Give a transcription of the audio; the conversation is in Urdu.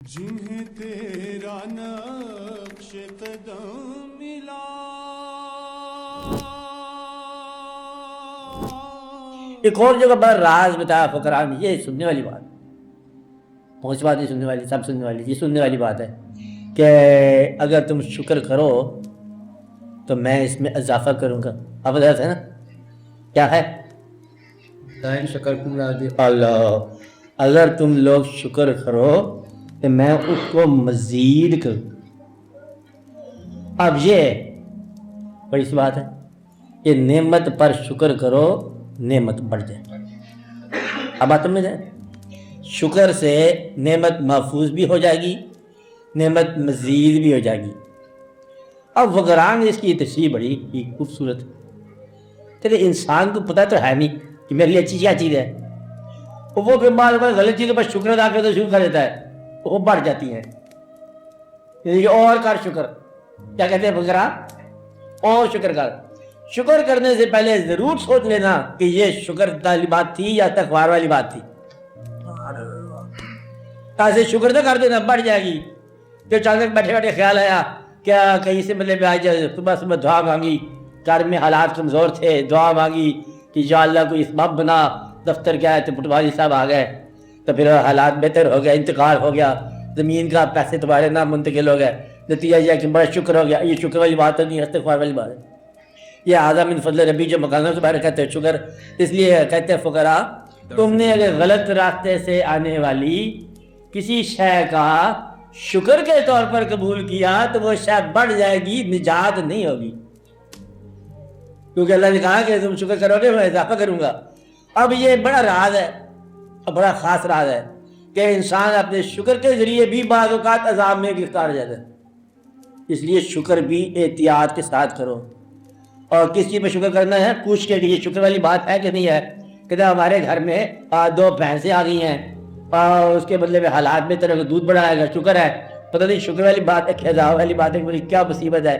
جنہیں تیرا نقش قدم ملا ایک اور جگہ پر راز بتایا فقراء نے، یہ سننے والی بات، پہنچ بات نہیں سننے والی، سب سننے والی، یہ سننے والی بات ہے کہ اگر تم شکر کرو تو میں اس میں اضافہ کروں گا. اب بتایا تھا نا کیا ہے؟ شکر اللہ، اگر تم لوگ شکر کرو تو میں اس کو مزید کروں. اب یہ بڑی سی بات ہے کہ نعمت پر شکر کرو، نعمت بڑھ جائے. اب بات میں جائے، شکر سے نعمت محفوظ بھی ہو جائے گی، نعمت مزید بھی ہو جائے گی. اب فقراء نے اس کی تشریح بڑی ہی خوبصورت. تیرے انسان کو پتہ تو ہے نہیں کہ میرے لیے اچھی کیا چیز ہے، وہ پھر بعد میں غلط چیزوں پر شکر ادا کرتے شروع کر دیتا ہے، وہ بڑھ جاتی ہیں. اور کر شکر، کیا کہتے ہیں فقراء؟ اور شکر کر. شکر کرنے سے پہلے ضرور سوچ لینا کہ یہ شکر والی بات تھی یا تقوار والی بات تھی. ایسے شکر نہ کر دینا، بڑھ جائے گی. تو اچانک بیٹھے بیٹھے خیال آیا کیا کہیں سے مطلب آ جائے، صبح صبح دعا مانگی، گھر میں حالات کمزور تھے، دعا مانگی کہ یا اللہ کوئی اسباب بنا، دفتر گئے تو پٹواری صاحب آ گئے، تو پھر حالات بہتر ہو گئے، انتقال ہو گیا، زمین کا پیسے تمہارے نام منتقل ہو گئے. نتیجہ یہ کہ بڑا شکر ہو گیا. یہ شکر والی بات نہیں، استغفار والی بات ہے. یہ اعظم من فضل ربی جو مقامات سے باہر کہتے ہیں شکر، اس لیے کہتے ہیں فقراء تم نے اگر غلط راستے سے آنے والی کسی شے کا شکر کے طور پر قبول کیا تو وہ شے بڑھ جائے گی، نجات نہیں ہوگی. کیونکہ اللہ نے کہا کہ تم شکر کرو گے میں اضافہ کروں گا. اب یہ بڑا راز ہے، بڑا خاص راز ہے کہ انسان اپنے شکر کے ذریعے بھی بعض اوقات عذاب میں گرفتار ہو جاتا ہے. اس لیے شکر بھی احتیاط کے ساتھ کرو. اور کس چیز پہ شکر کرنا ہے؟ پوچھ کے کہ یہ شکر والی بات ہے کہ نہیں ہے. کہ ہمارے گھر میں 2 بھینسیں آ گئی ہیں اور اس کے بدلے میں حالات میں طرح دودھ بڑھائے گا، شکر ہے. پتہ نہیں شکر والی بات ہے کہ عذاب والی بات ہے، کیا مصیبت ہے.